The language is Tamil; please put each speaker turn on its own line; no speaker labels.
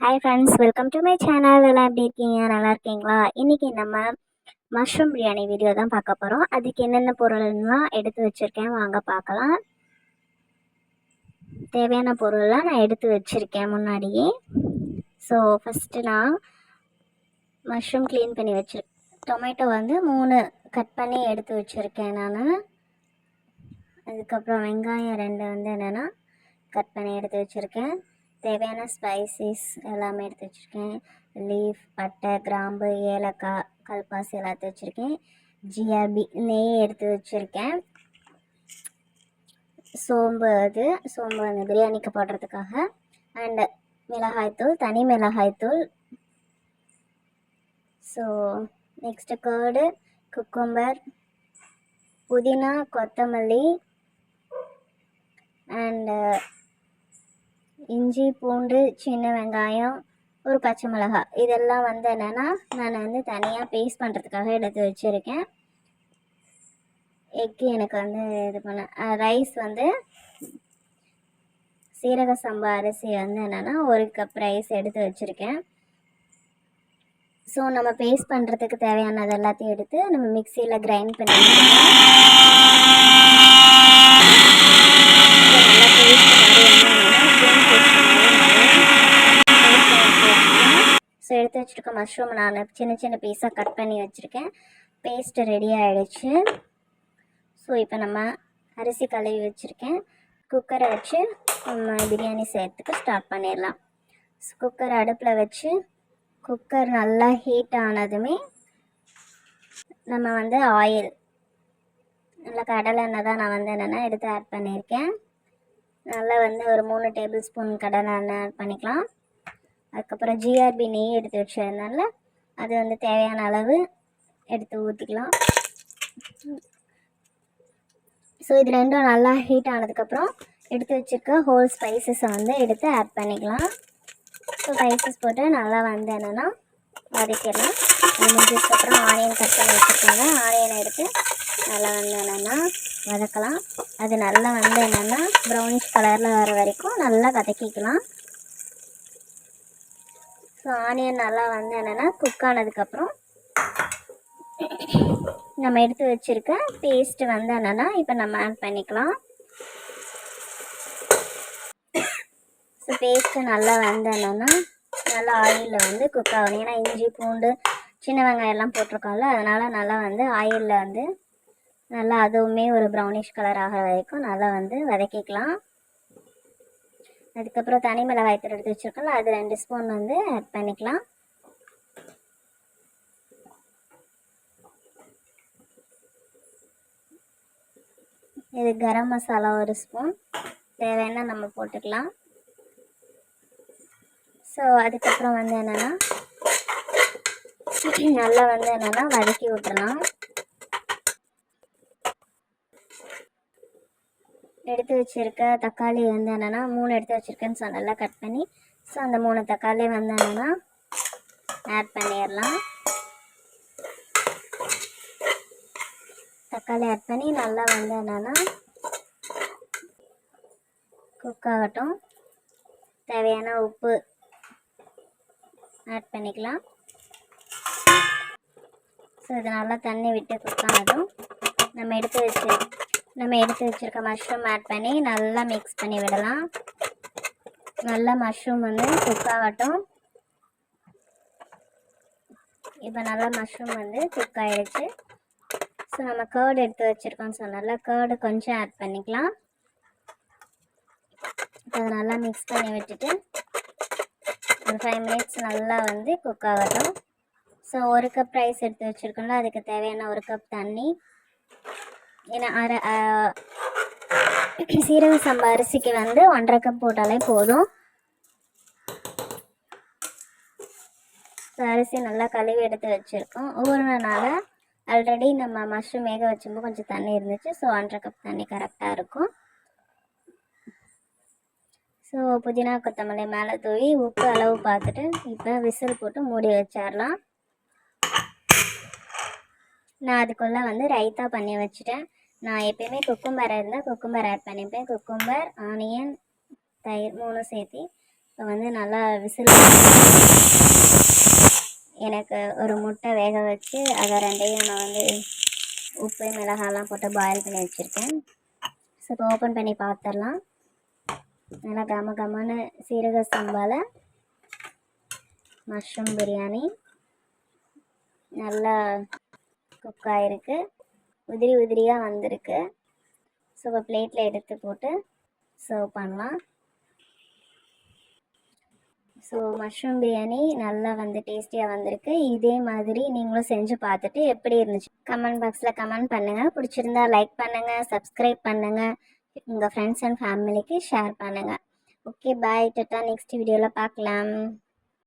Hi friends, welcome to my channel. எல்லாம் எப்படி இருக்கீங்க? நல்லா இருக்கீங்களா? இன்றைக்கி நம்ம மஷ்ரூம் பிரியாணி வீடியோ தான் பார்க்க போகிறோம். அதுக்கு என்னென்ன பொருள்லாம் எடுத்து வச்சுருக்கேன் வாங்க பார்க்கலாம். தேவையான பொருள்லாம் நான் எடுத்து வச்சுருக்கேன் முன்னாடியே. ஸோ ஃபஸ்ட்டு நான் மஷ்ரூம் க்ளீன் பண்ணி வச்சுருக்கேன். டொமேட்டோ வந்து 3 கட் பண்ணி எடுத்து வச்சுருக்கேன் நான். அதுக்கப்புறம் வெங்காயம் 2 வந்து என்னென்னா கட் பண்ணி எடுத்து வச்சுருக்கேன். தேவையான ஸ்பைசஸ் எல்லாமே எடுத்து வச்சுருக்கேன். லீஃப், பட்டை, கிராம்பு, ஏலக்காய், கல்பாசி எல்லாத்தையும் வச்சுருக்கேன். ஜிஆர்பி நெய் எடுத்து வச்சுருக்கேன். சோம்பு வந்து பிரியாணிக்கு போடுறதுக்காக. அண்டு மிளகாய்த்தூள், தனி மிளகாய்த்தூள். ஸோ நெக்ஸ்ட்டு கர்டு, குக்கும்பர், புதினா, கொத்தமல்லி அண்டு இஞ்சி, பூண்டு, சின்ன வெங்காயம், ஒரு பச்சை மிளகாய். இதெல்லாம் வந்து என்னென்னா நான் வந்து தனியாக பேஸ்ட் பண்ணுறதுக்காக எடுத்து வச்சுருக்கேன். எக்கு எனக்கு வந்து இது பண்ண ரைஸ் வந்து சீரக சம்பா அரிசி வந்து என்னென்னா 1 கப் ரைஸ் எடுத்து வச்சுருக்கேன். ஸோ நம்ம பேஸ்ட் பண்ணுறதுக்கு தேவையானது எல்லாத்தையும் எடுத்து நம்ம மிக்சியில் கிரைண்ட் பண்ணி ஸோ எடுத்து வச்சுருக்க மஷ்ரூம் நான் சின்ன சின்ன பீஸாக கட் பண்ணி வச்சுருக்கேன். பேஸ்ட்டு ரெடி ஆகிடுச்சு. ஸோ இப்போ நம்ம அரிசி கழுவி வச்சுருக்கேன். குக்கரை வச்சு நம்ம பிரியாணி செய்யறதுக்கு ஸ்டார்ட் பண்ணிடலாம். குக்கர் அடுப்பில் வச்சு குக்கர் நல்லா ஹீட் ஆனதுமே நம்ம வந்து ஆயில், நல்லா கடலை எண்ணெய் தான் நான் வந்து என்னென்னா எடுத்து ஆட் பண்ணியிருக்கேன். நல்லா வந்து ஒரு 3 டேபிள் ஸ்பூன் கடலை எண்ணெய் ஆட் பண்ணிக்கலாம். அதுக்கப்புறம் ஜிஆர்பி நெய் எடுத்து வச்சதுனால அது வந்து தேவையான அளவு எடுத்து ஊற்றிக்கலாம். ஸோ இது ரெண்டும் நல்லா ஹீட் ஆனதுக்கப்புறம் எடுத்து வச்சுருக்க ஹோல் ஸ்பைசஸை வந்து எடுத்து ஆட் பண்ணிக்கலாம். ஸோ ஸ்பைசஸ் போட்டு நல்லா வந்து என்னென்னா வதக்கிடலாம். அது முடிஞ்சதுக்கப்புறம் ஆனியன் கட் பண்ணி வச்சுருக்காங்க. ஆனியனை எடுத்து நல்லா வந்து என்னென்னா வதக்கலாம். அது நல்லா வந்து என்னென்னா ப்ரௌனிஷ் கலரில் வர வரைக்கும் நல்லா வதக்கிக்கலாம். ஸோ ஆனியன் நல்லா வந்து என்னென்னா குக் ஆனதுக்கப்புறம் நம்ம எடுத்து வச்சுருக்க பேஸ்ட்டு வந்து என்னென்னா இப்போ நம்ம ஆட் பண்ணிக்கலாம். ஸோ பேஸ்ட்டு நல்லா வந்து என்னென்னா நல்லா ஆயிலில் வந்து குக் ஆகணும். ஏன்னா இஞ்சி, பூண்டு, சின்ன வெங்காயம் எல்லாம் போட்டிருக்கோம்ல, அதனால் நல்லா வந்து ஆயிலில் வந்து நல்லா அதுவுமே ஒரு ப்ரௌனிஷ் கலர் ஆகிற வரைக்கும் நல்லா வந்து வதக்கிக்கலாம். அதுக்கப்புறம் தனி மிளகாய்த்தூள் எடுத்து வச்சுருக்கோம்ல, அது 2 ஸ்பூன் வந்து ஆட் பண்ணிக்கலாம். இது கரம் மசாலா 1 ஸ்பூன் தேவைன்னா நம்ம போட்டுக்கலாம். ஸோ அதுக்கப்புறம் வந்து என்னென்னா நல்லா வந்து என்னென்னா வதக்கி விட்டுறலாம். எடுத்து வச்சுருக்க தக்காளி வந்து என்னென்னா 3 எடுத்து வச்சுருக்கேன்னு சொன்னல கட் பண்ணி. ஸோ அந்த 3 தக்காளி வந்து என்னென்னா ஆட் பண்ணிடலாம். தக்காளி ஆட் பண்ணி நல்லா வந்து என்னென்னா குக் ஆகட்டும். தேவையான உப்பு ஆட் பண்ணிக்கலாம். ஸோ இது நல்லா தண்ணி விட்டு குக் ஆகட்டும். நம்ம எடுத்து வச்சுருக்க மஷ்ரூம் ஆட் பண்ணி நல்லா மிக்ஸ் பண்ணி விடலாம். நல்லா மஷ்ரூம் வந்து குக் ஆகட்டும். இப்போ நல்லா மஷ்ரூம் வந்து குக் ஆகிடுச்சு. ஸோ நம்ம கர்டு எடுத்து வச்சுருக்கோம்னு சொன்னால கர்டு கொஞ்சம் ஆட் பண்ணிக்கலாம். அதை நல்லா மிக்ஸ் பண்ணி விட்டுட்டு ஒரு 5 மினிட்ஸ் நல்லா வந்து குக் ஆகட்டும். ஸோ 1 கப் ரைஸ் எடுத்து வச்சுருக்கோம்ல, அதுக்கு தேவையான 1 கப் தண்ணி. ஏன்னா சீரக சம்பா அரிசிக்கு வந்து 1.5 கப் போட்டாலே போதும். அரிசி நல்லா கழுவி எடுத்து வச்சுருக்கோம். ஊறினால ஆல்ரெடி நம்ம மஷ்ரூம் வேக வச்சும்போது கொஞ்சம் தண்ணி இருந்துச்சு. ஸோ 1.5 கப் தண்ணி கரெக்டாக இருக்கும். ஸோ புதினா கொத்தமல்லி மேலே தூவி உப்பு அளவு பார்த்துட்டு இப்போ விசில் போட்டு மூடி வச்சிடலாம். நான் அதுக்குள்ளே வந்து ரைத்தா பண்ணி வச்சுட்டேன். நான் எப்பயுமே குக்கும்பர் இருந்தால் குக்கும்பர் ஆட் பண்ணிப்பேன். குக்கும்பர், ஆனியன், தயிர் 3 சேர்த்து இப்போ வந்து நல்லா விசில் எனக்கு ஒரு முட்டை வேக வச்சு அதை ரெண்டையும் நான் வந்து உப்பு மிளகாலாம் போட்டு பாயில் பண்ணி வச்சுருக்கேன். ஸோ இப்போ ஓப்பன் பண்ணி பார்த்துடலாம். நல்லா கம கமன்னு சீரக சம்பால மஷ்ரூம் பிரியாணி நல்லா குக் ஆகிருக்கு, உதிரி உதிரியாக வந்திருக்கு. ஸோ இப்போ பிளேட்டில் எடுத்து போட்டு சர்வ் பண்ணலாம். ஸோ மஷ்ரூம் பிரியாணி நல்லா வந்து டேஸ்டியாக வந்திருக்கு. இதே மாதிரி நீங்களும் செஞ்சு பார்த்துட்டு எப்படி இருந்துச்சு கமெண்ட் பாக்ஸில் கமெண்ட் பண்ணுங்கள். பிடிச்சிருந்தா லைக் பண்ணுங்கள், சப்ஸ்கிரைப் பண்ணுங்கள், உங்கள் ஃப்ரெண்ட்ஸ் அண்ட் ஃபேமிலிக்கு ஷேர் பண்ணுங்கள். ஓகே, பாய், டாட்டா. நெக்ஸ்ட் வீடியோவில் பார்க்கலாம்.